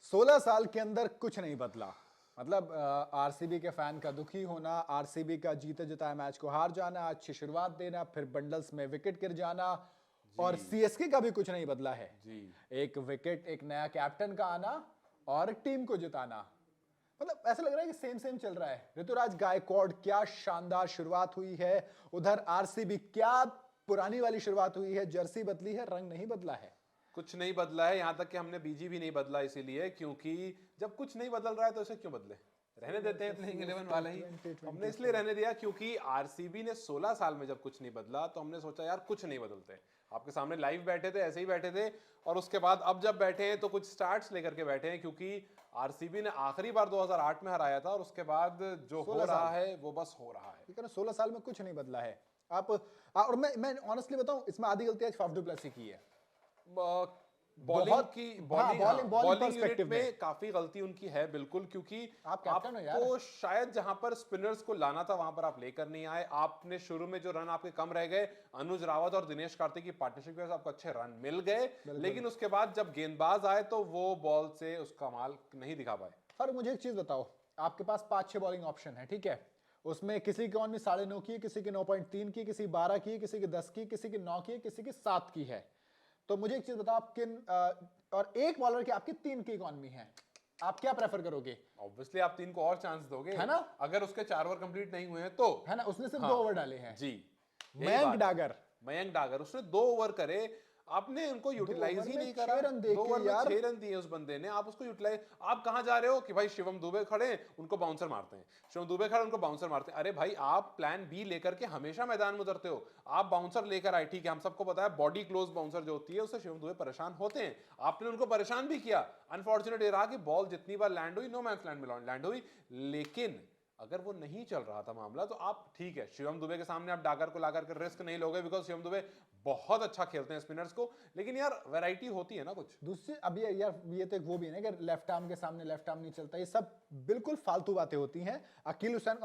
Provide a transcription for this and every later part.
16 साल के अंदर कुछ नहीं बदला। मतलब आरसीबी के फैन का दुखी होना, आरसीबी का जीते जिताए मैच को हार जाना, अच्छी शुरुआत देना, फिर बंडल्स में विकेट गिर जाना, और जी सीएसके का भी कुछ नहीं बदला है। जी। एक विकेट, एक नया कैप्टन का आना और टीम को जिताना, मतलब ऐसा लग रहा है कि सेम सेम चल रहा है। ऋतुराज गायकवाड़, क्या शानदार शुरुआत हुई है। उधर आरसीबी, क्या पुरानी वाली शुरुआत हुई है। जर्सी बदली है, रंग नहीं बदला है। कुछ नहीं बदला है, यहां तक कि हमने बीजी भी नहीं बदला, इसीलिए क्योंकि जब कुछ नहीं बदल रहा है तो इसे क्यों बदले, रहने देते हैं प्लेइंग 11 वाला ही। हमने इसलिए रहने दिया क्योंकि आरसीबी ने 16 साल में जब कुछ नहीं बदला तो हमने सोचा यार कुछ नहीं बदलते। आपके सामने लाइव बैठे थे, ऐसे ही बैठे थे, और उसके बाद अब जब बैठे हैं तो कुछ स्टार्ट्स लेकर के बैठे हैं, क्योंकि आरसीबी ने आखिरी बार 2008 में हराया था और उसके बाद जो हो रहा है वो बस हो रहा है। ठीक है ना, 16 साल में कुछ नहीं बदला है। और मैं ऑनेस्टली बताऊं, इसमें आधी गलती आज फाफ डू प्लेसी की है। बॉलिंग की हाँ, बॉलिंग यूनिट पर्सपेक्टिव में काफी गलती उनकी है बिल्कुल, क्योंकि आप कैप्टन हो यार। आपको शायद जहां पर स्पिनर्स को लाना था वहां पर आप लेकर नहीं आए। आपने शुरू में जो रन आपके कम रह गए, अनुज रावत और दिनेश कार्तिक की पार्टनरशिप की वजह से आपको अच्छे रन मिल गए, लेकिन उसके बाद जब गेंदबाज आए तो वो बॉल से उसका माल नहीं दिखा पाए। सर मुझे एक चीज बताओ, आपके पास 5-6 बॉलिंग ऑप्शन है, ठीक है। उसमें किसी की ऑन में 9.5 की, किसी की 9.3 की, किसी 12 की, किसी की 10 की, किसी की 9 की, किसी की 7 की है। तो मुझे एक चीज बताओ, आप किन और एक बॉलर की आपकी 3 की इकॉनमी है, आप क्या प्रेफर करोगे? ऑब्वियसली आप 3 को और चांस दोगे, है ना? अगर उसके 4 ओवर कंप्लीट नहीं हुए हैं तो। है ना, उसने सिर्फ हाँ, 2 ओवर डाले हैं। जी। मयंक डागर, मयंक डागर उसने 2 ओवर करे, आपने उनको यूटिलाइज ही नहीं करा। 6 रन दे 2 के ओवर में यार। 6 रन दिए उस बंदे ने, आप उसको यूटिलाइज। आप कहां जा रहे हो कि भाई शिवम दुबे खड़े हैं उनको बाउंसर मारते हैं, शिवम दुबे खड़े उनको बाउंसर मारते हैं। अरे भाई, आप प्लान बी लेकर के हमेशा मैदान में उतरते हो। आप बाउंसर लेकर आए, ठीक है, हम सबको पता है बॉडी क्लोज बाउंसर जो होती है उससे शिवम दुबे परेशान होते हैं। आपने उनको परेशान भी किया। अनफॉर्चुनेट ये रहा कि बॉल जितनी बार लैंड हुई नो मैंस लैंड में लैंड हुई, लेकिन अगर वो नहीं चल रहा था मामला तो आप ठीक है, शिवम दुबे के सामने आप डागर को लाकर के रिस्क नहीं लोगे, बिकॉज शिवम दुबे बहुत अच्छा खेलते हैं स्पिनर्स को, लेकिन यार वैरायटी होती है ना कुछ दूसरी। अब ये यार, ये तो एक वो भी है ना कि लेफ्ट आर्म के सामने लेफ्ट आर्म नहीं चलता, ये सब बिल्कुल फालतू बातें होती हैं। अकील हुसैन,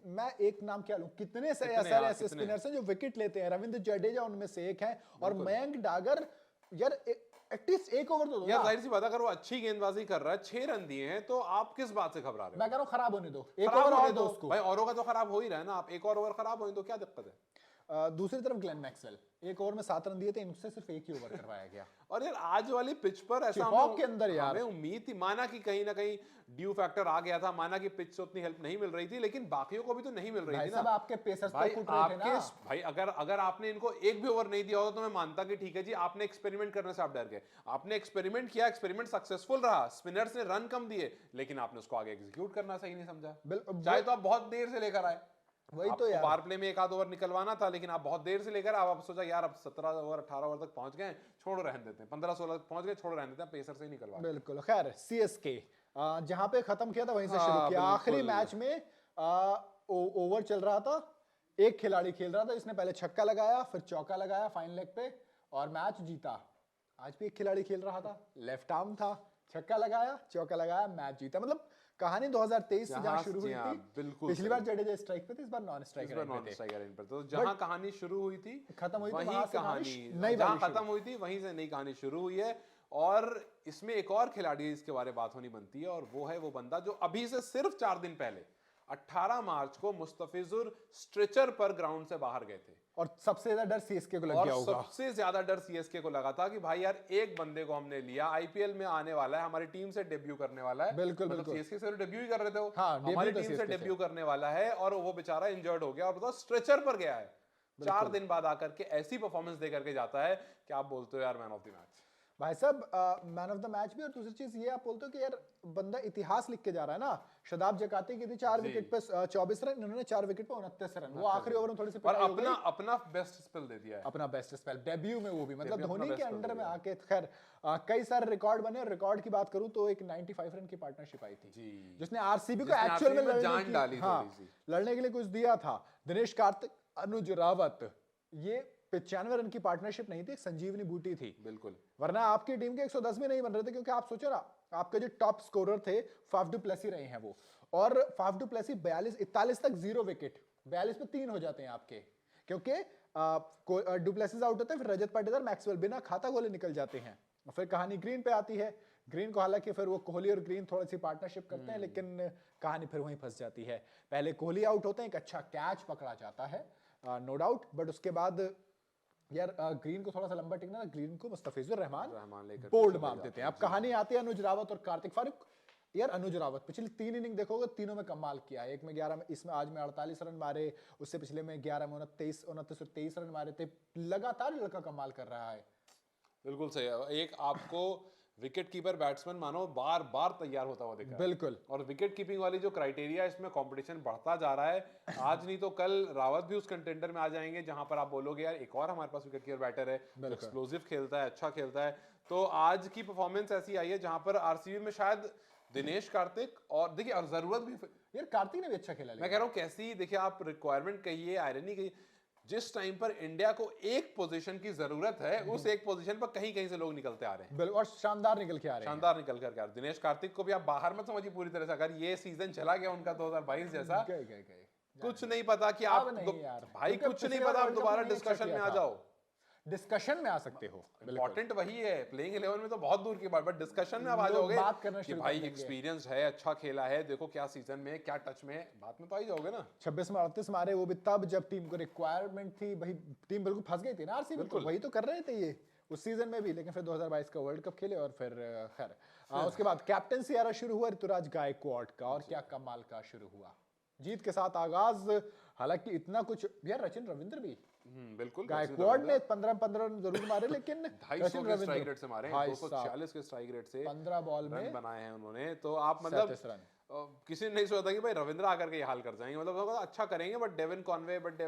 मैं एक नाम क्या लूं, कितने सारे ऐसे स्पिनर्स हैं जो विकेट लेते हैं। रविंद्र जडेजा उनमें से एक है, और मयंक डागर यार एटलीस्ट एक ओवर तो दो यार। ना। जाहिर सी बात है, अगर वो अच्छी गेंदबाजी कर रहा है, 6 रन दिए हैं, तो आप किस बात से घबरा रहे मैं हो? कह रहा हूं खराब होने दो, एक खराब ओवर होने और दो दो उसको। भाई, औरों का तो खराब हो ही रहा है ना, आप एक और ओवर खराब होने दो, क्या दिक्कत है? दूसरी तरफ ग्लेन मैक्सवेल, एक ओवर में 7 रन दिए थे, इनसे सिर्फ एक ही ओवर करवाया गया। और यार आज वाली पिच पर ऐसा चिपॉक के अंदर यार हमें उम्मीद थी, माना कि कहीं ना कहीं ड्यू फैक्टर आ गया था, माना कि पिच से उतनी हेल्प नहीं मिल रही थी, लेकिन बाकियों को भी तो नहीं मिल रही थी ना। आपके पेसर्स भाई तो कुट रहे थे ना। भाई, अगर अगर आपने इनको एक भी ओवर नहीं दिया होता तो मैं मानता कि ठीक है जी, आपने एक्सपेरिमेंट करने से आप डर गए। आपने एक्सपेरिमेंट किया, एक्सपेरिमेंट सक्सेसफुल रहा, स्पिनर्स ने रन कम दिए, लेकिन आपने उसको आगे एग्जीक्यूट करना सही नहीं समझा। चाहे तो आप बहुत देर से लेकर आए, वही आपको तो यार, पावर प्ले में एक आध ओवर निकलवाना था, लेकिन आप बहुत देर से लेकर आप सोचा यार अब 17 ओवर 18 ओवर तक पहुंच गए, छोड़ो रहने देते हैं, 15-16 तक पहुंच गए, छोड़ो रहने देते हैं, पेसर से ही निकलवा। बिल्कुल। खैर, सीएसके जहां पे खत्म किया था वहीं से शुरू हाँ, किया। आखिरी बिल्कुल। मैच में ओवर चल रहा था, एक खिलाड़ी खेल रहा था, इसने पहले छक्का लगाया, फिर चौका लगाया फाइन लेग पे, और मैच जीता। आज भी एक खिलाड़ी खेल रहा था, लेफ्ट आर्म था, छक्का लगाया, चौका लगाया, मैच जीता। मतलब कहानी 2023 से जहां शुरू हुई थी। बिल्कुल पिछली बार जडेजा स्ट्राइक पे थे, इस बार नॉन स्ट्राइकर पे। तो जहां कहानी शुरू हुई थी खत्म हुई थी, वही वहां से कहानी, नई जहां खत्म हुई थी वहीं से नई कहानी शुरू हुई है। और इसमें एक और खिलाड़ी इसके बारे में बात होनी बनती है, और वो है वो बंदा जो अभी से सिर्फ 4 दिन पहले 18 मार्च को मुस्तफिजुर स्ट्रेचर पर ग्राउंड से बाहर गए थे, और सबसे ज्यादा डर सीएसके को लग गया होगा। सबसे ज्यादा डर सीएसके को लगा था कि भाई यार, एक बंदे को हमने लिया, आईपीएल में आने वाला है, हमारी टीम से डेब्यू करने वाला है। बिल्कुल मतलब बिल्कुल। सीएसके से डेब्यू ही कर रहे थे वो, हाँ, हमारी टीम से डेब्यू करने वाला है, और वो बेचारा इंजर्ड हो गया, और बताओ स्ट्रेचर पर गया है। 4 दिन बाद आकर के ऐसी परफॉर्मेंस देकर के जाता है कि आप बोलते हो यार मैन ऑफ द मैच। भाई साहब, मैन ऑफ द मैच भी, और दूसरी चीज ये आप बोलते हो कि यार बंदा इतिहास लिख के जा रहा है ना। शदाब जकाती की थी 4 विकेट पे 24 रन, इन्होंने 4 विकेट पे 29 रन। वो आखिरी ओवर में थोड़ी सी और अपना बेस्ट स्पेल दे दिया है, अपना बेस्ट स्पेल डेब्यू में, वो भी मतलब धोनी के अंडर में आके। खैर, कई सारे रिकॉर्ड बने, और रिकॉर्ड की बात करूं तो एक 95 रन की पार्टनरशिप आई थी जिसने आरसीबी को एक्चुअल में जान डाली, लड़ने के लिए कुछ दिया था। दिनेश कार्तिक, अनुज रावत, ये 95 रन की पार्टनरशिप नहीं थी, संजीवनी बूटी थी। बिल्कुल, वरना आपकी टीम के 110 भी नहीं बन रहे थे, क्योंकि आप सोचो ना, आपके जो टॉप स्कोरर थे फाफ डू प्लेसी रहे हैं वो, और फाफ डू प्लेसी 42-41 तक 0 विकेट, 42 पे 3 हो जाते हैं आपके, क्योंकि डुप्लेसिस आउट होते हैं, फिर रजत पाटीदार, मैक्सवेल बिना खाता गोले निकल जाते हैं। फिर कहानी ग्रीन पे आती है। ग्रीन को हालांकि फिर वो कोहली और ग्रीन थोड़ी सी पार्टनरशिप करते हैं, लेकिन कहानी फिर वहीं फंस जाती है। पहले कोहली आउट होते हैं, एक अच्छा कैच पकड़ा जाता है नो डाउट, बट उसके बाद यार ग्रीन को थोड़ा सा लंबा टिकना था, ग्रीन को मुस्तफिजुर रहमान लेकर बोल्ड मार देते हैं। अब कहानी आती है अनुज रावत और कार्तिक फारूक। यार अनुज रावत पिछली 3 इनिंग देखोगे, तीनों में कमाल किया है। एक में 11 में, इसमें आज में 48 रन मारे, उससे पिछले में 11 में 29 और 23 रन मारे थे। लगातार लड़का कमाल कर रहा है। बिल्कुल सही है। एक आपको विकेट कीपर बैट्समैन मानो बार बार तैयार होता हुआ दिखा है। बिल्कुल। और विकेट कीपिंग वाली जो क्राइटेरिया है, इसमें कंपटीशन बढ़ता जा रहा है। आज नहीं तो कल रावत भी उस कंटेंडर में आ जाएंगे जहां पर आप बोलोगे यार एक और हमारे पास विकेट कीपर बैटर है, एक्सप्लोसिव खेलता है, अच्छा खेलता है। तो आज की परफॉर्मेंस ऐसी आई है जहां पर आरसीबी में शायद दिनेश कार्तिक और देखिए, और जरूरत भी यार कार्तिक ने भी अच्छा खेला। मैं कह रहा हूँ कैसी, देखिए आप रिक्वायरमेंट कहिए, आयरनी कहिए, जिस टाइम पर इंडिया को एक पोजीशन की जरूरत है, उस एक पोजीशन पर कहीं कहीं से लोग निकलते आ रहे हैं और शानदार निकल के आ रहे हैं। शानदार निकल कर आ रहे हैं। दिनेश कार्तिक को भी आप बाहर मत समझिए पूरी तरह से। अगर ये सीजन चला गया उनका 2022 जैसा, कुछ नहीं पता कि आप भाई कुछ नहीं पता, आप दोबारा डिस्कशन में आ जाओ, डिस्कशन में आ सकते हो। इंपॉर्टेंट वही है। प्लेइंग 11 में तो बहुत दूर की बात, बट डिस्कशन में आप आ जाओगे कि भाई एक्सपीरियंस है, अच्छा खेला है, देखो क्या सीजन में, क्या टच में, बात में तो आ ही जाओगे ना। 26 में 38 मारे, वो भी तब जब टीम को रिक्वायरमेंट थी। भाई टीम बिल्कुल फंस गई थी ना आरसीबी, तो वही तो कर रहे थे ये उस सीजन में भी। लेकिन फिर 2022 का वर्ल्ड कप खेले और फिर खैर उसके बाद कैप्टनसी आरा शुरू हुआ ऋतुराज गायकवाड का, और क्या कमाल का शुरू हुआ। जीत के साथ आगाज, हालांकि इतना कुछ यार रचिन रविंद्र भी बिल्कुल, गायकवाड ने 15 रन जरूर मारे, लेकिन 250 के स्ट्राइक रेट से मारे, 246 के स्ट्राइक रेट से 15 बॉल में बनाए हैं उन्होंने। तो आप मतलब किसी ने नहीं सोचा कि भाई रविंद्र आकर के ये हाल कर जाएंगे, मतलब अच्छा करेंगे, बट डेविन कॉनवे बट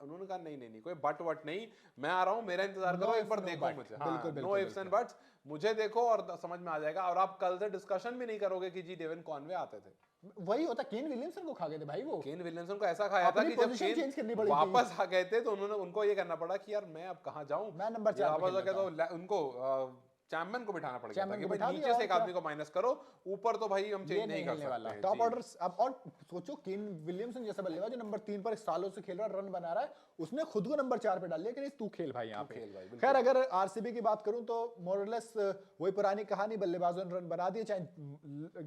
उन्होंने कहा नहीं कोई बट वट नहीं, मैं आ रहा हूँ, मेरा इंतजार करो, एक बार देखो मुझे, नो इफ्स एंड बट्स, मुझे देखो और समझ में आ जाएगा। और आप कल से डिस्कशन भी नहीं करोगे कि जी डेविन कॉनवे आते थे, वही होता। केन विलियमसन को खा गए थे भाई, वो केन विलियमसन को ऐसा खाया था कि जब केन वापस आ गए थे तो उनको ये करना पड़ा कि यार मैं अब कहाँ जाऊं, मैं नंबर 4 वापस आके तो उनको चैम्पियन को बिठाना पड़ गया था कि भाई नीचे से एक आदमी को माइनस करो, ऊपर तो भाई हम चेंज नहीं कर सकते टॉप ऑर्डर। अब और सोचो केन विलियमसन जैसा बल्लेबाज जो नंबर 3 पर सालों से खेल रहा है, रन बना रहा है, उसने खुद को नंबर 4 पे डाल लिया कि नहीं तू खेल भाई यहाँ पे। खैर अगर आरसीबी की बात करूं तो मोरलेस वही पुरानी कहानी, बल्लेबाजों ने रन बना दिए, चाहे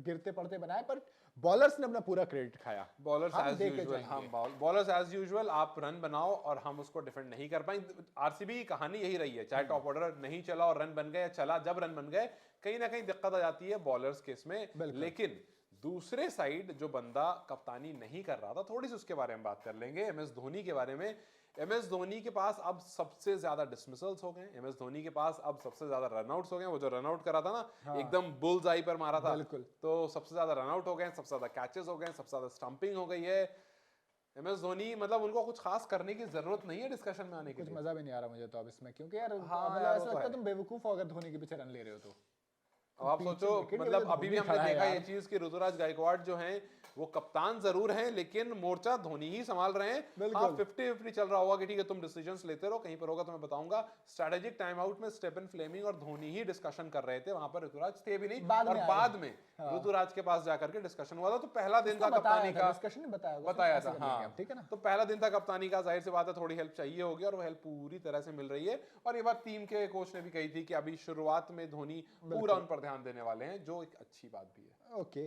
गिरते पड़ते बनाए, पर बॉलर्स ने अपना पूरा क्रेडिट खाया। बॉलर्स एज यूजुअल आप रन बनाओ और हम उसको डिफेंड नहीं कर पाए। आरसीबी की कहानी यही रही है, चाहे टॉप ऑर्डर नहीं चला और रन बन गए, चला जब रन बन गए, कहीं ना कहीं दिक्कत आ जाती है बॉलर्स केस में। लेकिन दूसरे साइड जो बंदा कप्तानी नहीं कर रहा था, थोड़ी सी उसके बारे में बात कर लेंगे, एमएस धोनी के बारे में। एमएस धोनी के पास अब सबसे ज्यादा डिसमिसल्स हो गए, एमएस धोनी के पास अब सबसे ज्यादा रनआउट्स हो गए। वो जो रनआउट करा था ना, एकदम बुल्स आई पर मारा था, तो सबसे ज्यादा रनआउट हो गए, सबसे ज्यादा कैचेस हो गए, सबसे ज्यादा स्टंपिंग हो गई है। एमएस धोनी मतलब उनको कुछ खास करने की जरूरत नहीं है डिस्कशन में आने के लिए। कुछ मजा भी नहीं आ रहा मुझे तो अब इसमें, क्योंकि यार ऐसा लगता है तुम बेवकूफ हो अगर धोनी के पीछे रन ले रहे हो तो। अब आप सोचो, मतलब अभी भी हमने देखा ये चीज कि ऋतुराज गायकवाड जो हैं वो कप्तान जरूर हैं, लेकिन मोर्चा धोनी ही संभाल रहे हैं। हाँ 50-50 चल रहा होगा कि ठीक है तुम डिसीजंस लेते रहो, कहीं पर होगा तो मैं बताऊंगा। स्ट्रेटेजिक टाइम आउट में स्टेफन फ्लेमिंग और धोनी ही डिस्कशन कर रहे थे, वहां पर ऋतुराज थे भी नहीं, और बाद में ऋतुराज के पास जाकर के डिस्कशन हुआ था। तो पहला दिन था कप्तानी का, डिस्कशन बताया था, हाँ ठीक है ना। तो पहला दिन था कप्तानी का, जाहिर सी बात है थोड़ी हेल्प चाहिए होगी, और वो हेल्प पूरी तरह से मिल रही है। और ये बात टीम के कोच ने भी कही थी कि अभी शुरुआत में धोनी पूरा उन पर ध्यान देने वाले हैं, जो एक अच्छी बात भी है। ओके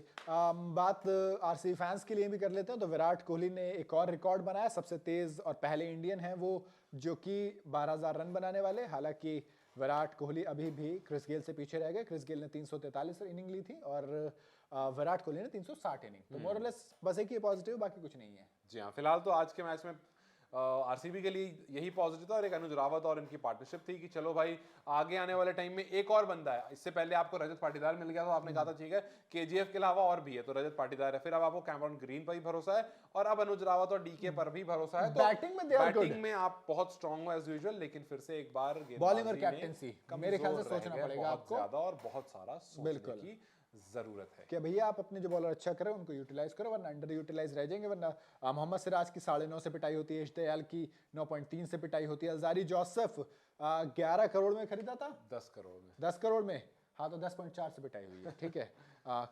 बात आरसीबी फैंस के लिए भी कर लेते हैं। तो विराट कोहली ने एक और रिकॉर्ड बनाया, सबसे तेज और पहले इंडियन हैं वो जो कि 12,000 रन बनाने वाले। हालांकि विराट कोहली अभी भी क्रिस गेल से पीछे रह गए। क्रिस गेल ने 343 इनिंग ली थी और विराट कोहली ने 360 इनिंग। तो मोरलेस बस एक ही पॉजिटिव, बाकी कुछ नहीं है। जी हाँ, फिलहाल तो आज के मैच में आरसीबी के लिए यही पॉजिटिव था, और एक अनुज रावत और इनकी पार्टनरशिप थी कि चलो भाई आगे आने वाले टाइम में एक और बंदा है। इससे पहले आपको रजत पाटीदार मिल गया, तो आपने कहा था ठीक है केजीएफ के अलावा और भी है, तो रजत पाटीदार है। फिर अब आपको कैमरॉन ग्रीन पर भी भरोसा है, और अब अनुज रावत और डीके पर भी भरोसा है। तो बैटिंग में आप बहुत स्ट्रांग हो एज यूजुअल, लेकिन फिर से एक बार बॉलिंग और कैप्टनसी मेरे ख्याल से सोचना पड़ेगा आपको ज्यादा, और बहुत सारा सोचने की जरूरत है कि भैया आप अपने जो बॉलर अच्छा करें उनको यूटिलाइज करो, वरना अंडर यूटिलाइज रह जाएंगे। वरना मोहम्मद सिराज की 9.5 से पिटाई होती है, इश्तियाल की 9.3 से पिटाई होती है, अल्जारी जोसेफ 11 करोड़ में खरीदा था, 10 करोड़ में, हाँ तो 10.4 से पिटाई हुई है, ठीक है।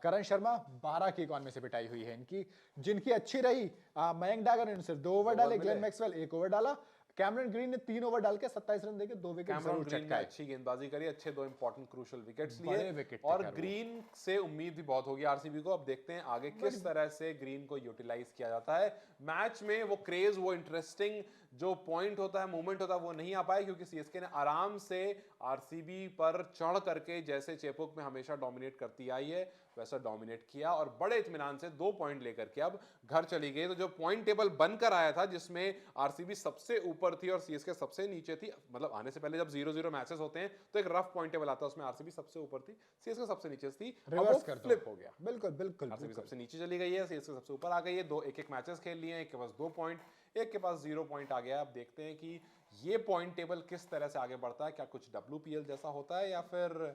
करण शर्मा 12 की इकॉनमी से पिटाई हुई है इनकी। जिनकी अच्छी रही मयंक डागर ने सिर्फ 2 ओवर डाले, ग्लेन मैक्सवेल 1 ओवर डाला, कैमरन ग्रीन ने 3 ओवर डाल के 27 रन देके 2 विकेट कैमरन जरूर ग्रीन ने चटकाए। अच्छी गेंदबाजी करी, अच्छे 2 इंपॉर्टेंट क्रूशियल विकेट्स बड़े लिए विकेट थे और खैर वो। ग्रीन से उम्मीद भी बहुत होगी आरसीबी को। अब देखते हैं आगे किस तरह से ग्रीन को यूटिलाइज किया जाता है। मैच में वो क्रेज, वो इंटरेस्टिंग जो पॉइंट होता है, मूवमेंट होता है, वो नहीं आ पाया क्योंकि सीएसके ने आराम से आरसीबी पर चढ़ करके जैसे चेपॉक में हमेशा डोमिनेट करती आई है वैसा डोमिनेट किया और बड़े इत्मीनान से 2 पॉइंट लेकर के अब घर चली गई। तो जो पॉइंट टेबल बनकर आया था जिसमें आरसीबी सबसे ऊपर थी और सीएसके सबसे नीचे थी, मतलब आने से पहले जब 0-0 मैचेस होते हैं तो एक रफ पॉइंट टेबल आता है, उसमें आरसीबी सबसे ऊपर थी, सीएसके सबसे नीचे थी। अब वो फ्लिप हो गया, बिल्कुल बिल्कुल आरसीबी सबसे नीचे चली गई है, सीएसके सबसे ऊपर आ गई है। 2 एक-एक मैचेस खेल लिए हैं, एक के पास 2 पॉइंट, एक के पास 0 पॉइंट आ गया। अब देखते हैं कि ये पॉइंट टेबल किस तरह से आगे बढ़ता है, क्या कुछ WPL जैसा होता है या फिर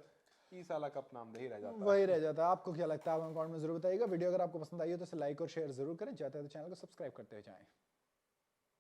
ई साला कप नाम नहीं रह जाता। वही रह जाता है। आपको क्या लगता है आप कमेंट में जरूर बताइएगा। वीडियो अगर आपको पसंद आई हो तो इसे लाइक और शेयर जरूर करें। चाहते हैं तो चैनल को सब्सक्राइब करते हुए जाएं।